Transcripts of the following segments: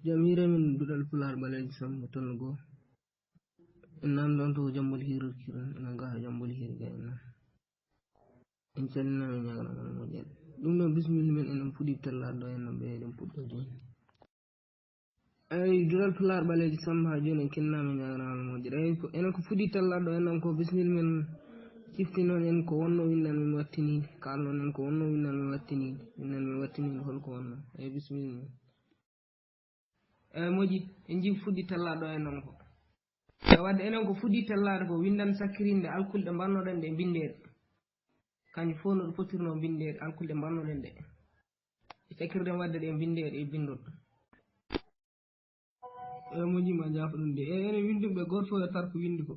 Jamire min dudal pular baleji sammo tongo nan don to jambol hiru kiran ina ga jambol hiru ga ina en calina mi nyagana mon mo jel dum no bismillah men en fudi tella do en be dem puddo joni ay dudal pular baleji samma joni kinna mi nyagana mon mo jel ay ko en ko fudi tella do en ko bismillah men cifti non en ko wonno windan mi wattini kalno en ko wonno windan mi wattini windan mi wattini hol ko wonno ay bismillah moji en jim fuddi tellado e non ko wadde enen ko fuddi tellade ko windan sakkirinde alkulde bannoɗen ɗe bindede kañum fof no ɗo fotirno bindede alkulde bannoɗen ɗe sakkirde wadde ɗe bindede e bindol moji ma jafo ɗum de enen winduɓe goto fof yo tar ko windi ko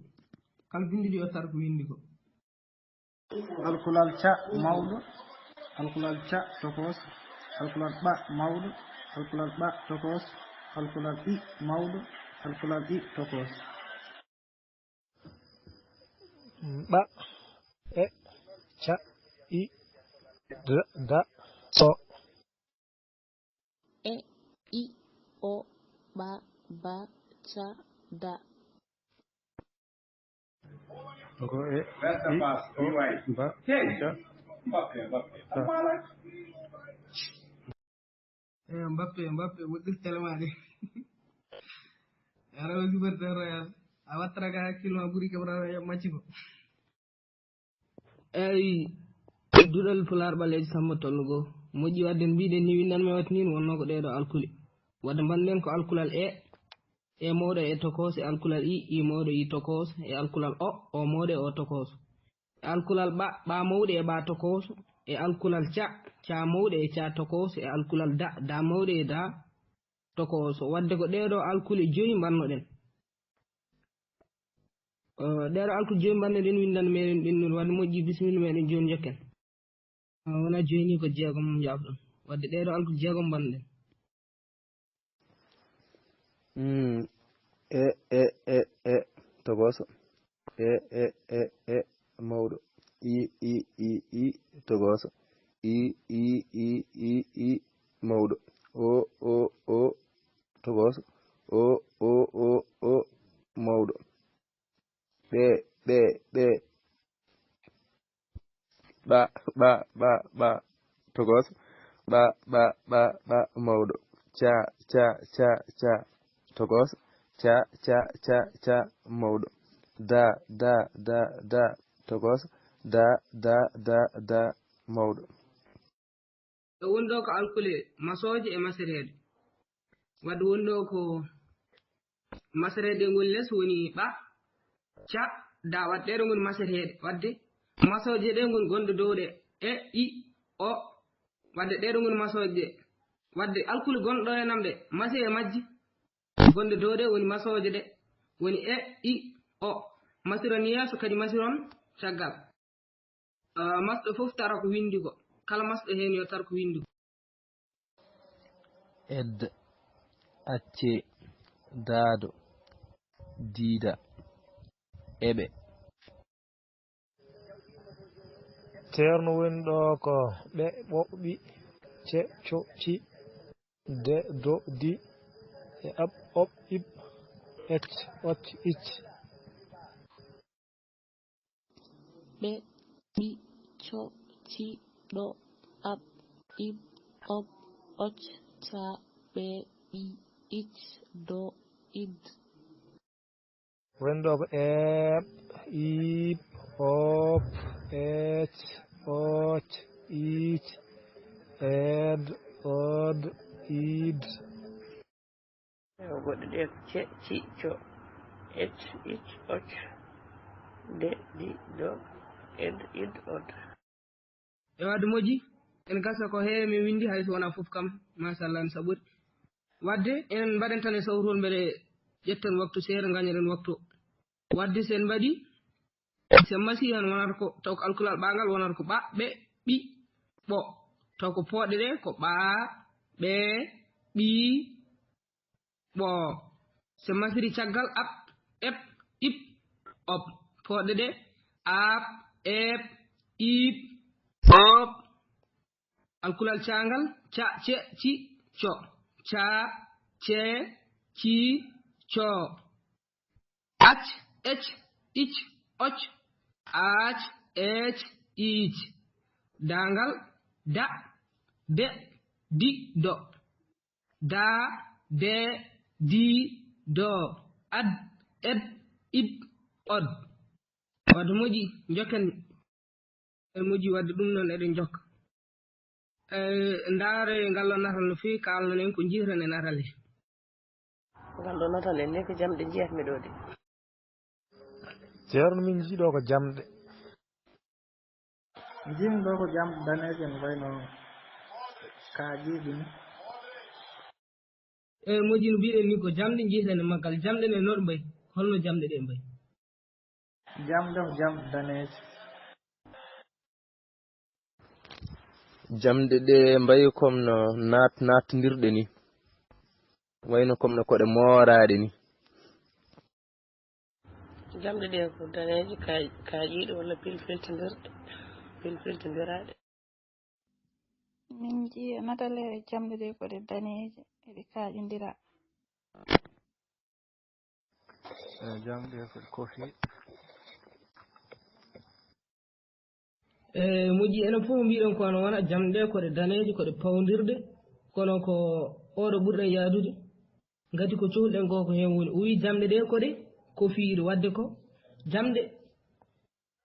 kala bindiɗo yo tar ko windi ko alkulal ca mawɗo alkulal ca tokos alkulal ɓa mawɗo alkulal ɓa tokos alkulal i mawɗo alkulal i tokos ɓa e ca i da so e i o ɓa ba ca da go e i o ba ca Mbappe woɗɗir telemaɗe arawa jubatta royal a wattaraga hakkille ma ɓuuri kebrara macci ko eyi duɗal pular ɓaleji samma tollugo moƴƴi wadde mbiɗen ni windan mi wattini wonno ko ɗeɗo alkuli wadde mbanɗen ko alkulal e mawɗo e tokos e alkulal i mawɗo i tokos e alkulal o mawɗo e o tokos e alkulal ɓa mawɗo e ɓa tokos e alkulal ca mawɗo e ca tokos e alkulal da mawɗo e da tokos wadde ko ɗeɗo alkuli joyi bannoɗen ɗeɗo alkuli joyi bannoɗen windan meɗen ɓennul wadde moƴƴi bisimilla meɗen joni jokken wona joyi ni ko jeegom jafɗon wadde ɗeɗo alkuli jeegom bannoɗen e togoso e mawɗo i togoso i mawɗo o togoso o mawɗo ɓa togoso ɓa mawɗo ca togoso ca mawɗo da togoso da mawɗo ɗo wonɗo ko alkule masoje e masereede wadde wonɗo ko masereede ngol less woni ɓa ca da wadde ɗeɗo ngoni masereede wadde masoje ɗe ngoni gonɗo dow ɗe e i o wadde ɗeɗo ngoni masoje ɗe wadde alkule gonɗo e namɗe masi e majji gonɗe dow ɗe woni masoje ɗe woni e i o masiron yeeso kadi masiron caggal masɗo fof tara ko windi ko kala masɗo hen yo tar ko windi ko ed acce daado diida eɓe ceerno woni ɗo ko ɓe ɓoɓɓi ce co ci de do di e ab ob ib et och ich ɓe ɓi co ci ɗo ab ib ob och ca ɓe ɓi ich do id woni ɗo ko eeb ib ob et och ich ed od id goɗɗo ɗe ko ce ci co et ich och de di do ed id od e wadde moƴƴi en gasa ko heewi min windi hayso wona fof kam machallah en saɓori wadde en mbaɗen tan e sawtol mbeɗe ƴetten waktu seeɗa gañeren waktu wadde sen mbaɗi sen masi hen wonata ko taw ko alkulal ɓangal wonata ko ɓa ɓe ɓi ɓo taw ko pooɗe ɗe ko ɓa ɓe ɓi ɓo sen masiri caggal ab eb ib ob pooɗe ɗe ab eb ib ob alkulal cangal ca ce ci co ca ce ci co ac ec ich och ach ech ich dangal da de di do da de di do ad ed id od wadde moƴƴi jokken moƴƴi wadde ɗum noon eɗen jokka ndaare ngallo natal no fewi kalnanen ko jiitan e natal he ngallo natal en ne ko jamɗe jiyatmi ɗo de ceerno min jiiɗo ko jamɗe jimi ɗo ko jamɗe daneje no wayno kaajiɗi ni moƴƴi no mbiɗen ni ko jamɗe jiitan e maggal jamɗe ne noɗo mbayi holno jamɗe ɗe mbayi jamɗe ko jamɗe daneje jamɗe ɗe mbayi comme no natdirɗe ni wayno comme no koɗe mooraɗe ni jamɗe ɗe ko daneje kaaƴiɗe walla pilfiltidiraɗe min jiya natalere jamɗe ɗe ko ɗe daneje eɗe kaaƴindira jamɗe ko kofi moƴƴi enen fof mbiɗen kono wona jamɗe ɗe koɗe daneje koɗe pawdirɗe kono ko oɗo ɓurɗen yaadude gati ko cohluɗen ko hen woni o wi jamɗe ɗe koɗe kofiiɗe wadde ko jamɗe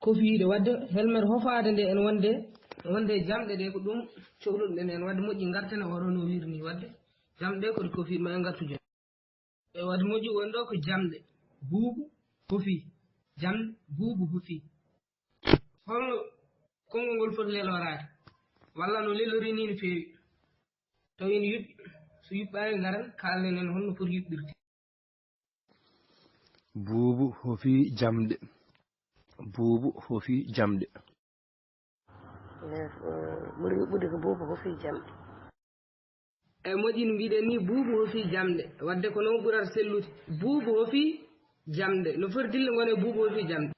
kofiiɗe wadde helmet hofade nde en wonde jamɗe ɗe ko ɗum cohluɗen hen wadde moƴƴi garten e oɗo no wirni wadde jamɗe ɗe koɗe kofiiɗe ma en gartu jon e wadde moƴƴi woni ɗo ko jamɗe buubu hofi jamɗe buubu hofi holno konngol ngol foti lelorade walla no lelori ni no feewi taw ene yuɓɓi so yuɓɓani garan kalnen en holno foti yuɓɓirde buubu hofi jamɗe buubu hofi jamɗe ɓuri yuɓɓude ko buubu hofi jamɗe moƴƴi no mbiɗen ni buubu hofi jamɗe wadde ko noon ɓurata sellude buubu hofi jamɗe no foti dille gone buubu hofi jamɗe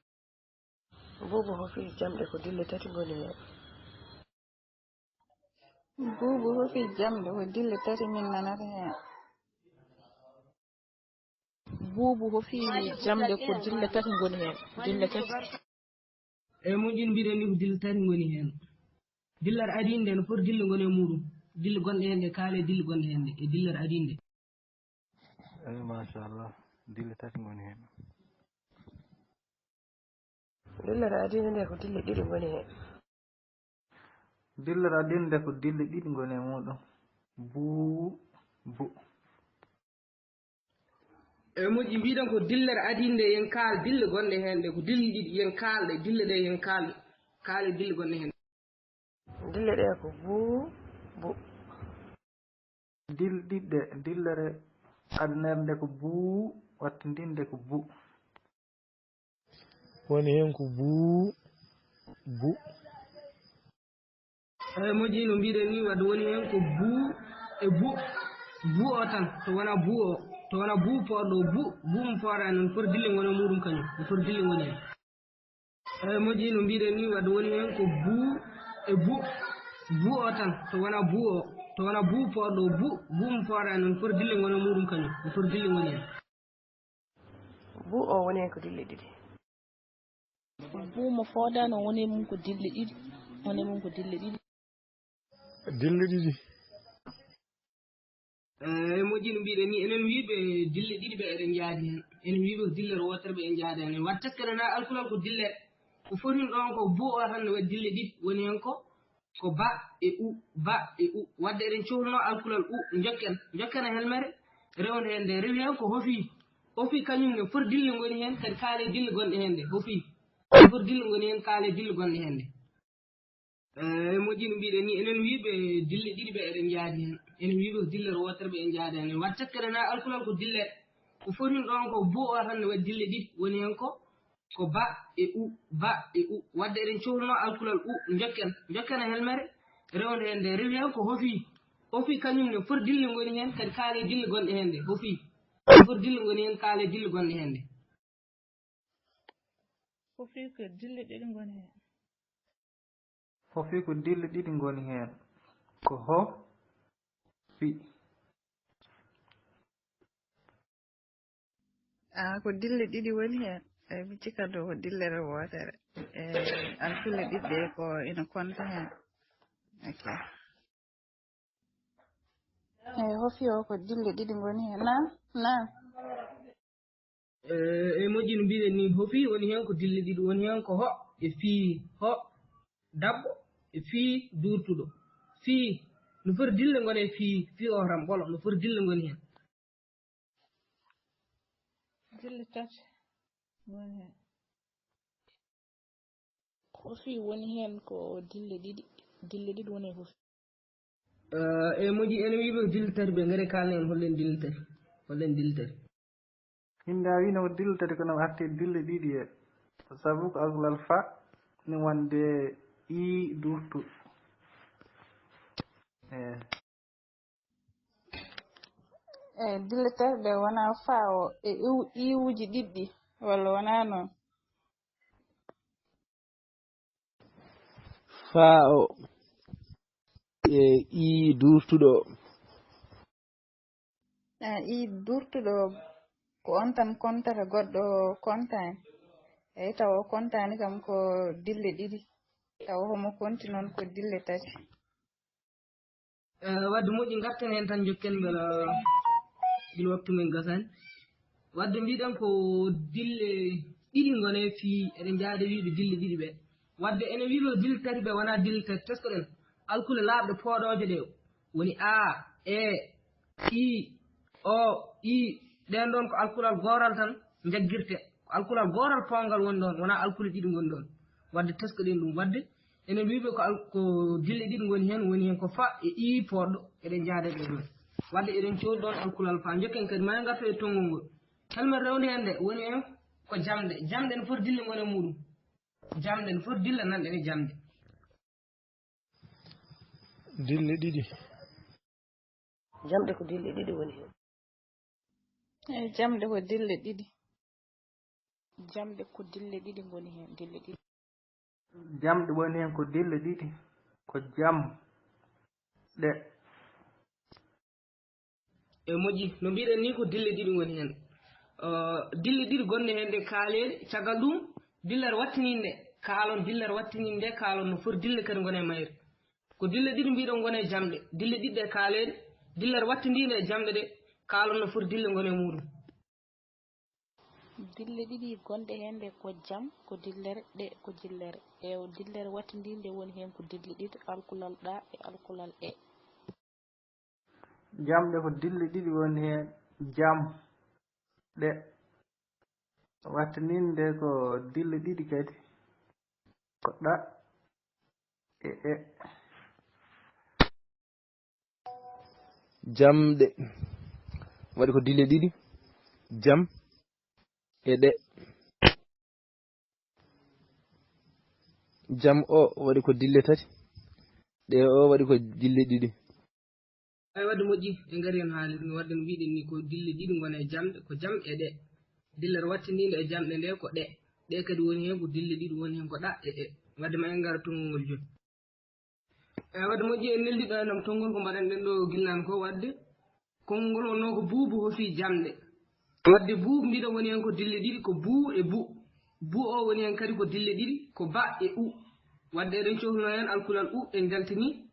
buubu hofi jamɗe ko dille tati goni hen buubu hofi jamɗe ko dille tati min nanata hen buubu hofi jamɗe ko dille tati goni hen dille tati moƴƴi no mbiɗen ni ko dille tati goni hen dillere adinde no foti dille gone muɗum dille gonɗe hen ɗe kaale dille gonɗe hen ɗe e dillere adinde eyi machallah dille tati goni hen dillere adinde nde ko dille ɗiɗi goni hen dillere adinde ko dille ɗiɗi goni e muɗum buu bu moƴƴi mbiɗen ko dillere adinde yen kaal dille gonɗe hen ɗe ko dille ɗiɗi yen kaalɗe dille ɗe yen kaalɗe kaale dille gonɗe hen dille ɗe ko buu bu dille ɗiɗɗe dillere adunere nde ko buu watte ndinde ko bu woni hen ko buu bu moƴƴi no mbiɗen ni wadde woni hen ko buu e bu o tan to wona buu o to wona buu poɗɗo bu mo forani noon foti dille gone muɗum kañum no foti dille goni hen moƴƴi no mbiɗen ni wadde woni hen ko buu e bu o tan to wona buu o to wona buu poɗɗo bu mo forani noon foti dille gone muɗum kañum no foti dille goni hen buu o woni hen ko dille ɗiɗi buu mo fodano woni mum ko dille ɗiɗi woni mum ko dille ɗiɗi dille ɗiɗi moƴƴi no mbiɗen ni enen wiɓe dille ɗiɗi ɓe eɗen jaadi hen enen wiɓe ko dillere wotere ɓe en jaadi hen wadde tekkere na alkulal ko dillere ko fotin ɗon ko buu o tan ne waɗi dille ɗiɗi woni hen ko ba e u wadde eɗen cohluno alkulal jokken e helmere rewde hen nde rewi hen ko hofi kañum ne foti dille goni hen kadi kaale dille gonɗe hen nde hofi foti dille goni hen kaale dille gonɗe hen nde moƴƴi no mbiɗen ni enen wiɓe dille ɗiɗi ɓe eɗen jaadi hen enen wiɓe ko dillere wotere ɓe en jaadi hen wadde tekkere na alkulal ko dillere ko fotin ɗon ko buu o tan ne waɗi dille ɗiɗi woni hen ko ba e u wadde eɗen cohluno alkulal jokken e helmere rewde hen nde rewi hen ko hofi kañum ne foti dille goni hen kadi kaale dille gonɗe hen nde hofi foti dille goni hen kaale dille gonɗe hen nde fofi ko dille ɗiɗi goni hen fofi ko dille ɗiɗi goni hen ko ho fi ko dille ɗiɗi woni hen mi cikka dow ko dillere wotere alkule ɗiɗɗe ko ina konta hen ok hofi o ko dille ɗiɗi goni hen na e moƴƴi no mbiɗen ni hofi woni hen ko dille ɗiɗi woni hen ko ho e fii ho dabbo e fii durtuɗo fii no foti dille gone fii o tan ɓolo no foti dille goni hen dille tati woni hen hofi woni hen ko dille ɗiɗi woni hen hofi e moƴƴi ene wiiɓe ko dille tati ɓe gaare kalne en hollen dille tati hinde a wino ko dille tati kono arti dille ɗiɗi e sabu ko alkulal fa ni wonde i durtu dille tati ɓe wona fa o e iwuji ɗiɗɗi walla wona noon fa o e i durtuɗo i durtuɗo ko on tan kontata goɗɗo kontani eyi taw o kontani kam ko dille ɗiɗi taw homo konti noon ko dille tati wadde moƴƴi garten hen tan jokken beela ina waktu men gasani wadde mbiɗen ko dille ɗiɗi gone fii eɗen jaade wiiɓe dille ɗiɗi ɓe wadde ene wiiɓe dille tati ɓe wona dille tati teskoɗen alkule laaɓɗe pooɗoje ɗe woni a e i o i ɗen ɗon ko alkulal goral tan jagguirte ko alkulal goral pongal woni ɗon wona alkule ɗiɗi goni ɗon wadde teskoɗen ɗum wadde enen wiiɓe ko dille ɗiɗi woni hen ko fa e i poɗɗo eɗen jaade ɗe ɗon wadde eɗen coodi ɗon alkulal fa jokken kadi ma en gartu e tongol ngol helmet rewde hen nde woni hen ko jamɗe ne foti dille gone muɗum jamɗe ne foti dilla nanɗe ne jamɗe dille ɗiɗi jamɗe ko dille ɗiɗi woni hen eyi jamɗe ko dille ɗiɗi jamɗe ko dille ɗiɗi goni hen dille ɗiɗi jamɗe woni hen ko dille ɗiɗi ko jam ɗe e moƴƴi no mbiɗen ni ko dille ɗiɗi goni hen dille ɗiɗi gonɗe hen ɗe kaaleɗe caggal ɗum dillere wattininde kaalon no foti dille kadi gone mayre ko dille ɗiɗi mbiɗon gone jamɗe dille ɗiɗɗe kaaleɗe dillere wattindinde e jamɗe ɗe kaalon no foti dille gone muɗum dille ɗiɗi gonɗe hen ɗe ko jam ko dillere ɗe ko dillere dillere wattindinde woni hen ko dille ɗiɗi alkulal ɗa e alkulal e jamɗe ko dille ɗiɗi woni hen jam ɗe wattininde ko dille ɗiɗi kadi ko ɗa e jamɗe waɗi ko dille ɗiɗi jam e ɗe jam o waɗi ko dille tati ɗe o waɗi ko dille ɗiɗi ay wadde moƴƴi ɓe gari hen haalide no wadde no mbiɗen ni ko dille ɗiɗi gone jamɗe ko jam e ɗe dillere wattindinde e jamɗe nde ko ɗe kadi woni hen ko dille ɗiɗi woni hen ko ɗa e wadde ma en gara tongol joni eyi wadde moƴƴi en neldiɗo enam tongol ko mbaɗen ɗen ɗo gillan ko wadde konngol wonno ko buubu hofi jamɗe wadde buubu mbiɗon woni hen ko dille ɗiɗi ko buu e buu o woni hen kadi ko dille ɗiɗi ko ba e u wadde eɗen cohluno hen alkulal u en jaltini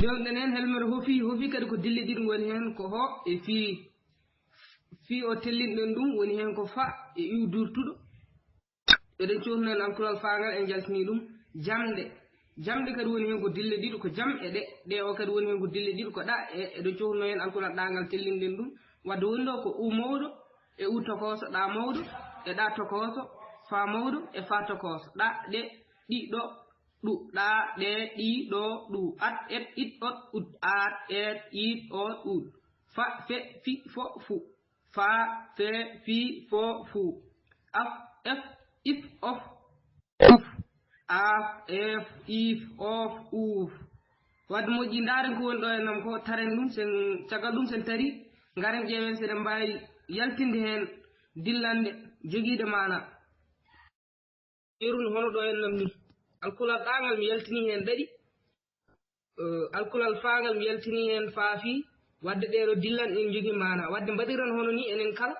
jewɗen hen helmere hofi kadi ko dille ɗiɗi woni hen ko ho e fii o tellinɗen ɗum woni hen ko fa e iw durtuɗo eɗen cohluno hen alkulal fangal en jaltini ɗum jamɗe kadi woni hen ko dille ɗiɗi ko jam e ɗe o kadi woni hen ko dille ɗiɗi ko ɗa e eɗen cohluno hen alkulal ɗangal tellinɗen ɗum wadde woni ɗo ko u mawɗo e u tokoso ɗa mawɗo e ɗa tokoso fa mawɗo e fa tokoso ɗa ɗe ɗi ɗo ɗu ɗa ɗe ɗi ɗo ɗu at et it ot ut at et it ot ut fa fe fi fo fu fa fe fi fo fu af ef if of uf af ef if of uf wadde moƴƴi ndaren ko woni ɗo enam ko taren ɗum sen caggal ɗum sen tari garen ƴeewen seɗen mbawi yaltinde hen dillande joguide mana ƴeruni hono ɗo ennam ni alkulal ɗangal mi yaltini hen ɗaɗi alkulal fangal mi yaltini hen faafi wadde ɗeɗo dillan en jogui mana wadde mbaɗiran hono ni enen kala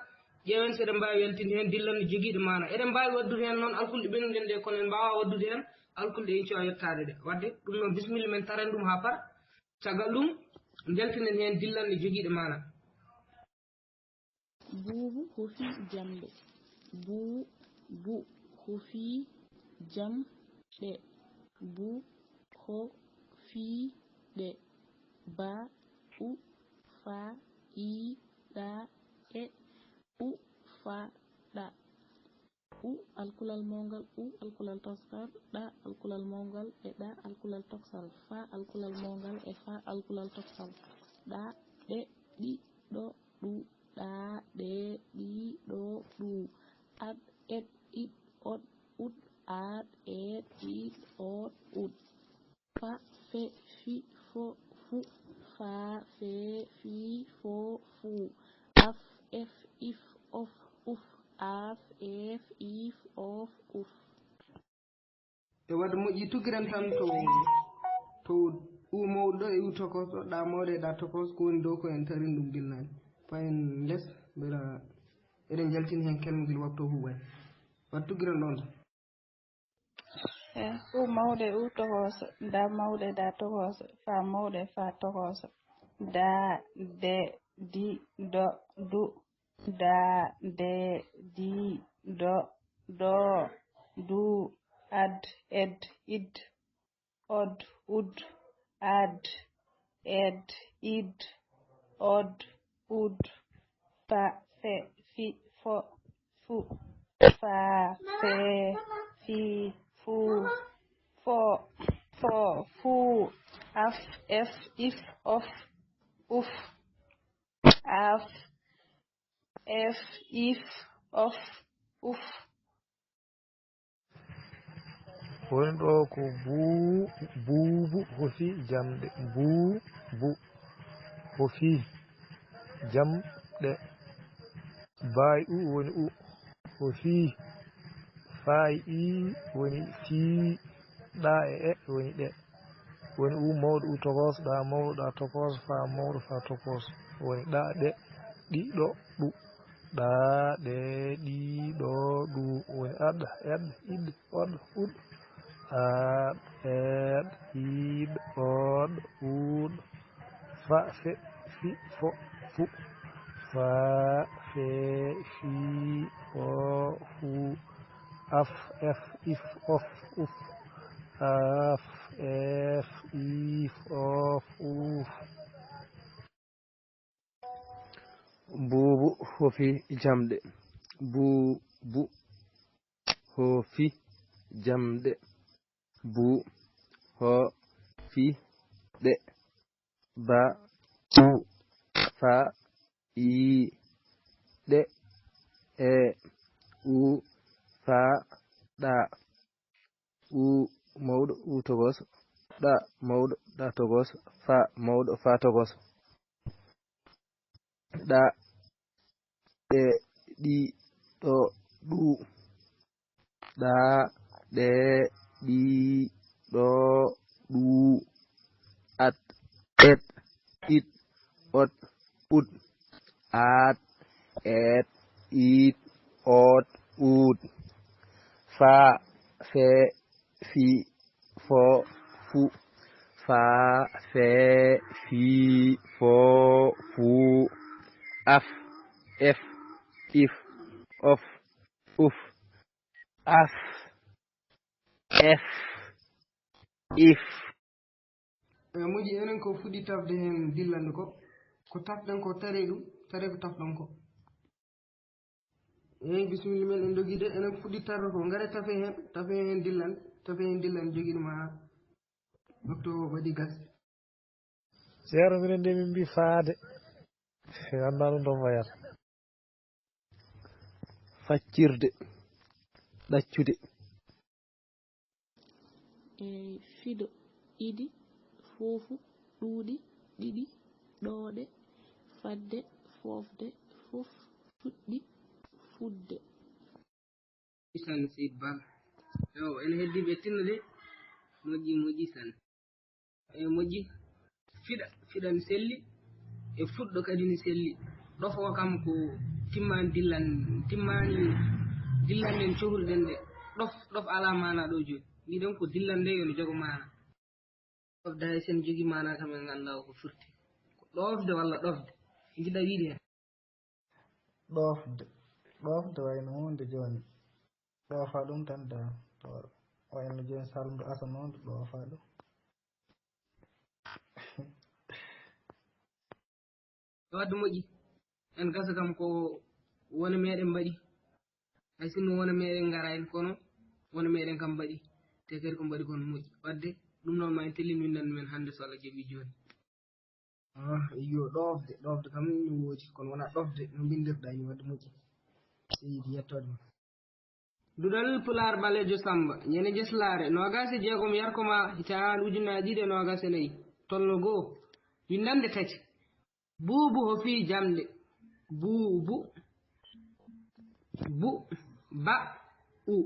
ƴeewen seɗen mbawi weltinde hen dillan no joguiɗo mana eɗen mbawi waddude hen noon alkulɗe ɓennuɗen ɗe kono en mbawa waddude hen alkulɗe in cuwa yettade ɗe wadde ɗum noon bisimilla men taren ɗum ha par caggal ɗum jaltinen hen dillan no joguiɗo mana. Buubu hofi jamɗe. Bu hofi jamɗe. Bu hofiɗe. Ba u fa I ɗa e u fa ɗa. U alkulal mawngal u alkulal toskal ɗa alkulal mawngal e ɗa alkulal toksal fa alkulal mawngal e fa alkulal toksal ɗa ɗe ɗi ɗo ɗu ɗa ɗe ɗi ɗo ɗu ad ed id od ud ad ed id od ud fa fe fi fo fu fa fe fi fo fu af ef if of uf af ef if of uf. E wadde moƴƴi tuggiren tan to u mawɗo ɗo e u tokos ɗo ɗa mawɗo e ɗa tokos ko woni dow ko en tarin ɗum dillani fayen less mbeɗa eɗen jaltini hen kelmogel waktu huɓay wadde tuggiren ɗon tan. U mawɗo u tokoso da mawɗo da tokoso fa mawɗo fa tokoso da de di do du da de di do do du ad ed id od ud ad ed id od ud fa fe fi fo fu fa fe fi fu fo fu af ef if of uf af ef if of uf. woni ɗo ko buubu hofi jamɗe. Bu hofi jamɗe. Baay u woni u hofi faay I woni fii ɗa e woni ɗe woni u mawɗo u tokos ɗa mawɗo ɗa tokos fa mawɗo fa tokos woni ɗa ɗe ɗi ɗo ɗu ɗa ɗe ɗi ɗo ɗu woni ad ed id od ud ad ed id od ud fa fe fi fo fu fa fe fi fo fu af ef if of uf af ef if of uf. Buubu hofi jamɗe. Bu hofi jamɗe. Bu hofiɗe. Ba u fa I ɗe e u fa ɗa u mawɗo u tokos ɗa mawɗo ɗa tokos fa mawɗo fa tokos ɗa ɗe ɗi ɗo ɗu ɗa ɗe ɗi ɗo ɗu ad ed id od ud ad ed id od ud fa fe fi fo fu fa fe fi fo fu af ef if of uf af ef if. moƴƴi enen ko fuɗɗi tafde hen dillande ko tafɗen ko tare ɗum tare ko tafɗon ko eyi bisimilla men en doguide enen fuɗɗi tarde ko gaare tafe hen dillande joguiɗo ma waktu waɗi gasde ceerno minen nde min mbi faade anda ɗum ɗon wayata faccirde ɗaccude fiɗo ɗiɗi foofu ɗuuɗi ɗiɗi ɗooɗe fadde foofde fof fuɗɗi fudde. sanne Seydi Bal yo en heddiɓe tinno de moƴƴi sanne moƴƴi fiɗa ne selli e fuɗɗo kadi ne selli ɗofo kam ko timmani dillan cohluɗen ɗe ɗof ala mana ɗo joni mbiɗen ko dillan nde yono jogo mana ɗofde hay sen jogui mana kam en ganda ko furti ko ɗofde walla ɗofde jiɗa wiide hen ɗofde wayno hunde joni ɗoofa ɗum tan da to wayno joni salmdu asanode ɗoofa ɗum wadde moƴƴi en gasa kam ko wona meɗen mbaɗi hay sinno wona meɗen garani kono wona meɗen kam mbaɗi te kadi ko mbaɗi kono moƴƴi wadde ɗum noon ma en tellin windande men hande so Allah jaaɓi joni yo ɗofde kam no woodi kono wona ɗofde no bindirɗa ni wadde moƴƴi seydi yettode ma duɗal pular ɓalejo samba ñande jeslare nogase jeegom yarkoma hitaan ujunnaje ɗiɗi e nogase nayyi tolno goho windande tati buubu ho fi jamɗe buubu bu ba u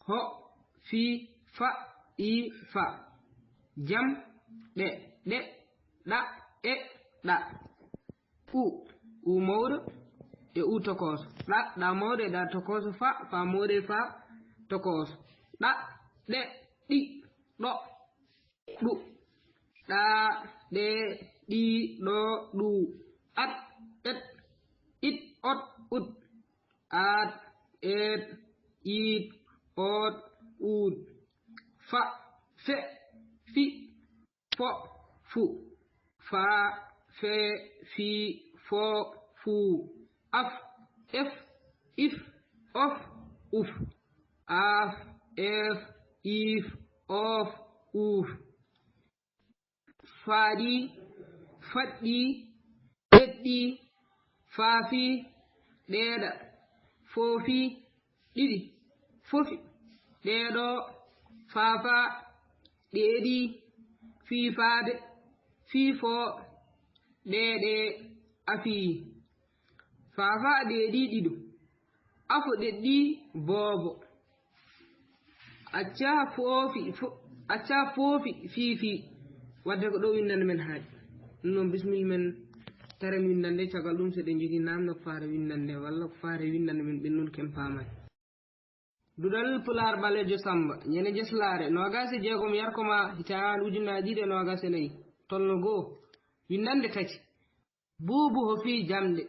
ho fi fa i fa jam ɗe ɗa e ɗa u mawɗo e u tokoso ɗa mawɗo e ɗa tokoso fa mawɗo e fa tokoso ɗa ɗe ɗi ɗo ɗu ɗa ɗe ɗi ɗo ɗu at et it ot ut at et it ot ut fa fe fi fo fu fa fe fi fo fu af ef if of uf af ef if of uf faɗi faɗɗi ɗeɗɗi faafi ɗeeɗa foofi ɗiɗi fofi ɗeeɗo faafa ɗeeɗi fiifaade fiifoo ɗeeɗe afii faafa ɗeeɗi ɗiɗo afo ɗeɗɗi boobo acca foofi fiifi wadde ko ɗo windande men haaɗi ɗum noon bisimilla men taren windande caggal ɗum seɗen jogui namde ko faare windande walla ko faare windande men ɓennun ken paamani duɗal pular ɓalejo samba ñande jeslare nogase jeegom yarkoma hitaan ujunnaje ɗiɗi e nogase nayyi tolno goho windande tati buubu ho fi jamɗe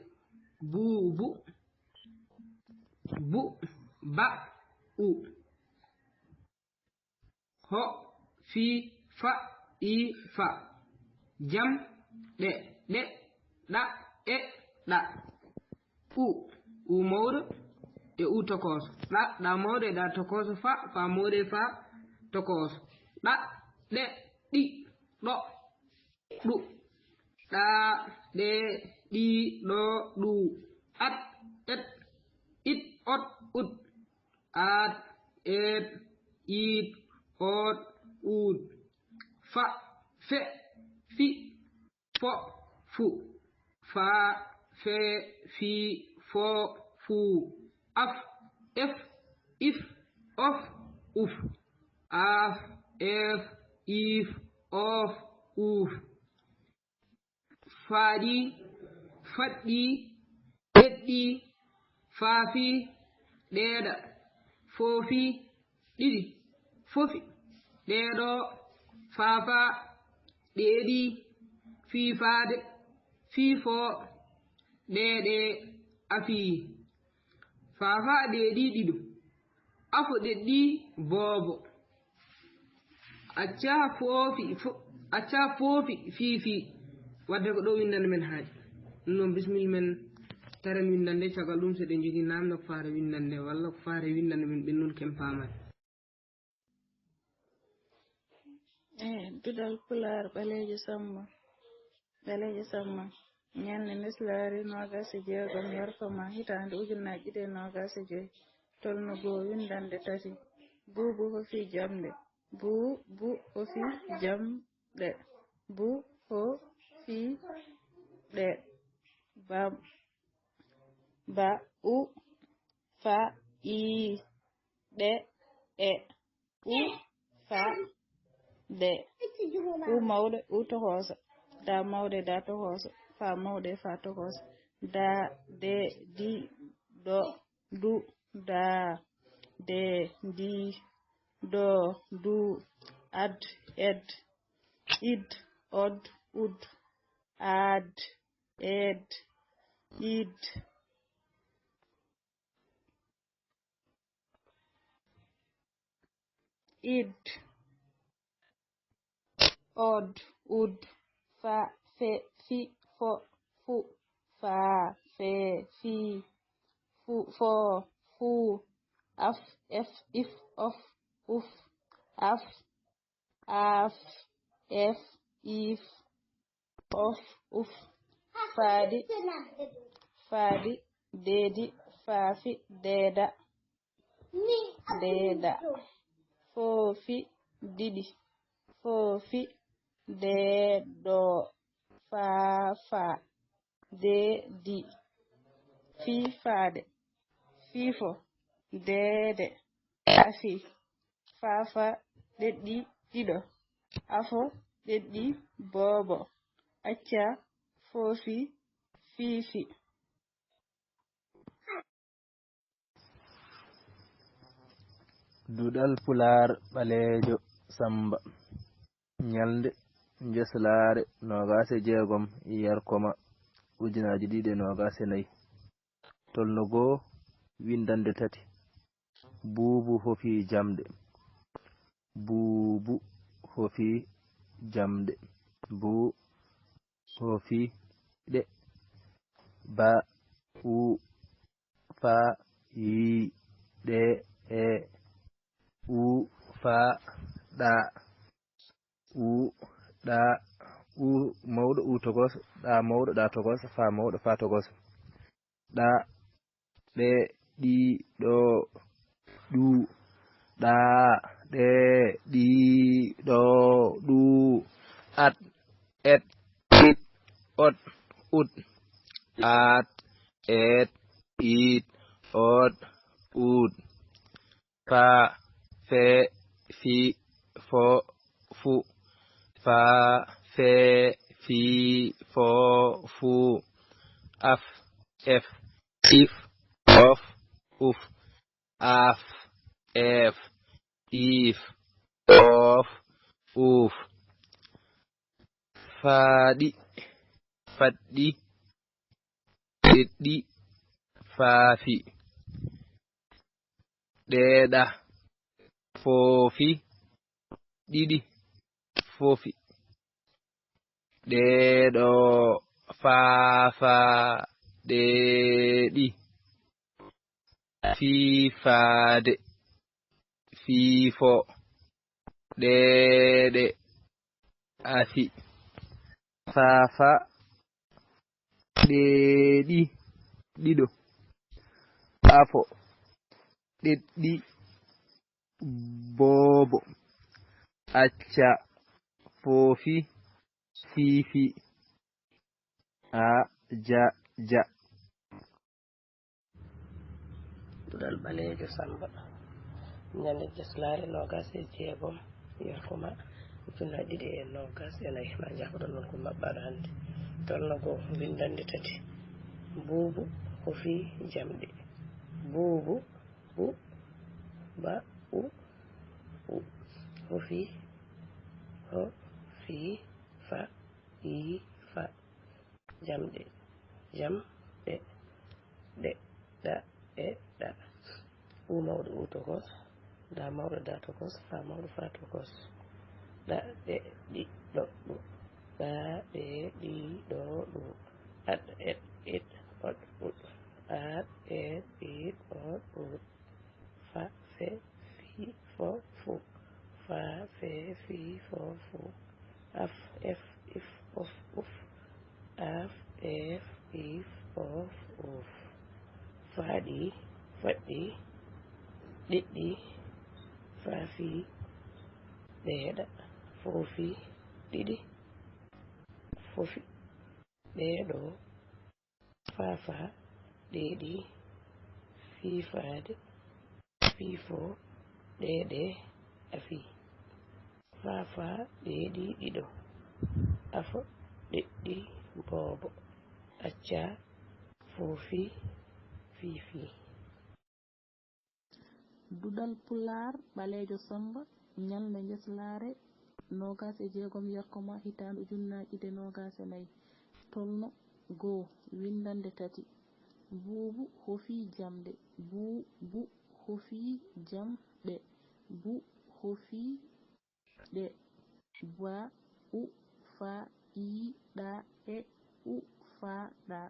buubu bu ba u ho fi fa i fa jam ɗe ɗa e ɗa u mawɗo e u tokoso ɗa mawɗo e ɗa tokoso fa mawɗo e fa tokoso ɗa ɗe ɗi ɗo ɗu ɗa ɗe ɗi ɗo ɗu at et it ot ut at et it ot ut fa fe fi fo fu fa fe fi fo fu af ef if of uf af ef if of uf faɗi faɗɗi ɗeɗɗi faafi ɗeeɗa foofi ɗiɗi fofi ɗeeɗo faafa ɗeeɗi fiifaade fiifoo ɗeeɗe afii faafa ɗeeɗi ɗiɗo afo ɗeɗɗi boobo acca foofi fiifi wadde ko ɗo windande men haaɗi ɗum noon bisimilla men taren windande caggal ɗum seɗen jogui namde ko faare windande walla ko faare windande men ɓennun ken paamani duɗal pular ɓalejo samma ñande neslari nogase jeegom yarkoma hitande ujunnaje ɗiɗi e nogase joyyi tolno goho windande tati buubu ho fi jamɗe bu ho fi jamɗe bu ho fi ɗe ba u fa i ɗe e u fa ɗe u mawɗo u tokoso da mawɗo e da tokoso fa mawɗo e fa tokoso da de di do du da de di do du ad ed id od ud ad ed id id od ud fa fe fi fo fu fa fe fi fu fo fu af ef if of uf af af ef if of uf faadi faadi deedi faafi deeda deeda foofi didi foofi deedo faafa deedi fiifaade fiifo deede afi faafa deddi dido afo deddi boobo acca foofi fiifi Duɗal Pulaar ɓaleejo Samba ñalnde njeslaare 26 Yarkoma 2024 tolnogoo windande 3 buubu hofii jamde buubu hofii jamde buu hofii ɗe ba u fa yi ɗe e u fa ɗa u ɗa u mawɗo u togos ɗa mawɗo ɗa togos fa mawɗo fa togos ɗa ɗe ɗi ɗo ɗu ɗa ɗe ɗi ɗo ɗu at et it ot ut at et it ot ut fa fe fi fo fu fa fe fi fo fu af ef if of uf af ef if of uf faɗi faɗɗi ɗiɗɗi faafi ɗeeɗa foofi ɗiɗi foofi ɗeeɗo faafa ɗeeɗi fiifaade fiifo ɗeeɗe afi faafa ɗeeɗi ɗiɗo afo ɗeɗɗi boobo acca foofi fiifi a ja ja Duɗal ɓaleejo Samba ñande jeslaare 26 Yarkoma 2024 ma jafoɗon won ko maɓɓaɗo hannde tolnogoo windande 3 buubu hofii jamɗe buubu bu ba u u hofii ho fii fa ii fa jamɗe jam ɗe ɗe ɗa e ɗa u mawɗo u togos da mawɗo da togos fa mawɗo fa togos ɗa ɗe ɗi ɗo ɗu ɗa ɗe ɗi ɗo ɗu ad et it od ud ad et it od ud fa fe fi fo fu fa fe fi fo fu af ef if of uf af ef if of uf faɗi faɗɗi ɗiɗɗi faafi ɗeeɗa foofi ɗiɗi fofi ɗeeɗo faafa ɗeeɗi fiifaade fiifo ɗeeɗe afi faafa ɗeeɗi ɗiɗo afo ɗiɗɗi boobo acca fofi fifi. Dudal Pulaar Ɓaleejo Samba ñalnde ngeslaare 26 Yarkoma hitaande ujunnaaje ɗiɗi e noogaas e nayi. Tolno goo windande tati. Buubu hofii jamɗe. Bu hofii jamɗe. Bu hofii ɗe. Ba u fa I ɗa e u fa ɗa.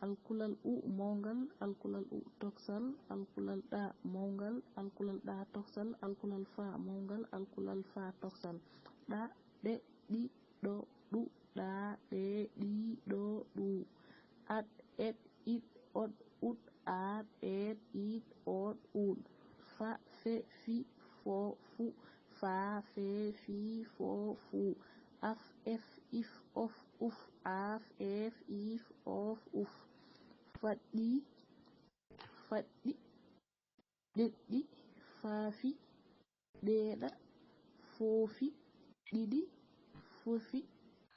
Alkulal u mawngal, alkulal u toksal, alkulal ɗa mawngal, alkulal ɗa toksal, alkulal fa mawngal, alkulal fa toksal. Ɗa ɗe ɗi ɗo ɗu ɗa ɗe ɗi ɗo ɗu. Aɗ eɗ iɗ oɗ uɗ aɗ eɗ iɗ oɗ uɗ. Fa fe fi fo fu fa fe fi fo fu. Af ef if of uf af ef if of uf. Faɗɗi faɗɗi ɗeɗɗi faafi ɗeeɗa foofi ɗiɗi fofi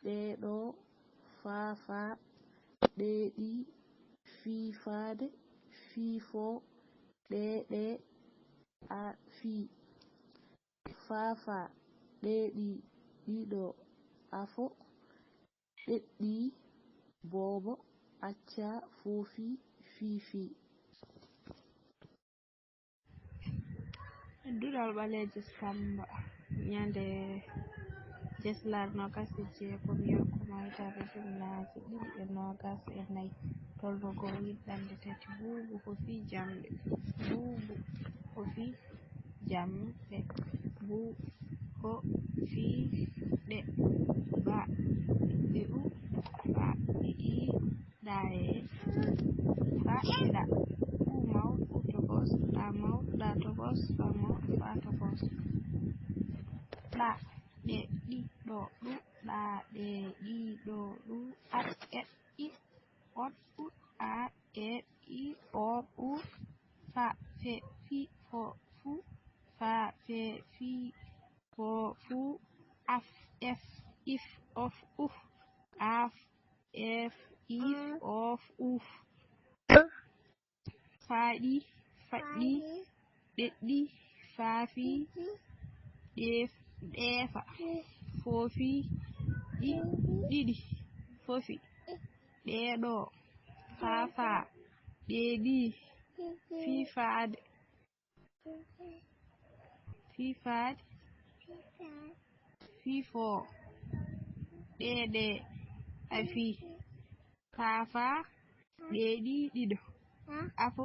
ɗeeɗo faafa ɗeeɗi fiifaade fiifoo ɗeeɗe a fii. Faafa ɗeeɗi ɗiɗo afo ɗeɗɗi boobo acca foofi fiifi. Dudal Ɓaleejo Samba ñande jeslaare 26 Yarkoma hitaande ujunnaaje ɗiɗi e noogaas e nayi. Tolno goo windande tati. Buubu hofii jamɗe. Buubu hofii jamɗe. Bu hofii ɗe. Ba ɓe u fa ɓe I ɗa e fa ɓe ɗa. U mawɗo u tokos ɗa mawɗo ɗa tokos fa mawɗo fa tokos. Ɗa ɗe ɗi ɗo ɗu ɗa ɗe ɗi ɗo ɗu. Aɗ eɗ iɗ oɗ uɗ aɗ eɗ iɗ oɗ uɗ. Fa fe fi fo fu fa fe fi fo fu. Af ef if of uf af ef if of uf. Faaɗi faɗɗi ɗeɗɗi faafi ɗeefa foofi ɗiɗi fofi ɗeeɗo faafa ɗeeɗi fiifaade fiifaade fiifoo ɗeeɗe afi. Faafa ɗeeɗi ɗiɗo afo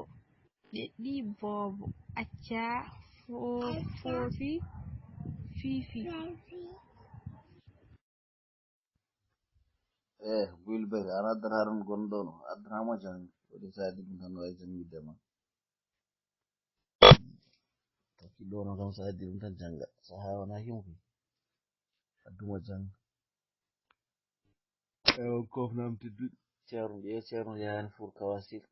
ɗeɗɗi boobo acca foofi fiifi. Wilber an addana haɗon gonɗo no addanama jang waɗi sadi ɗum tan wawi jangidema taki ɗono kam sa addi ɗum tan janga saha wona himɓe adduma jang ewo kofnam tedduɗi ceerno ƴe ceerno yahan four kawasil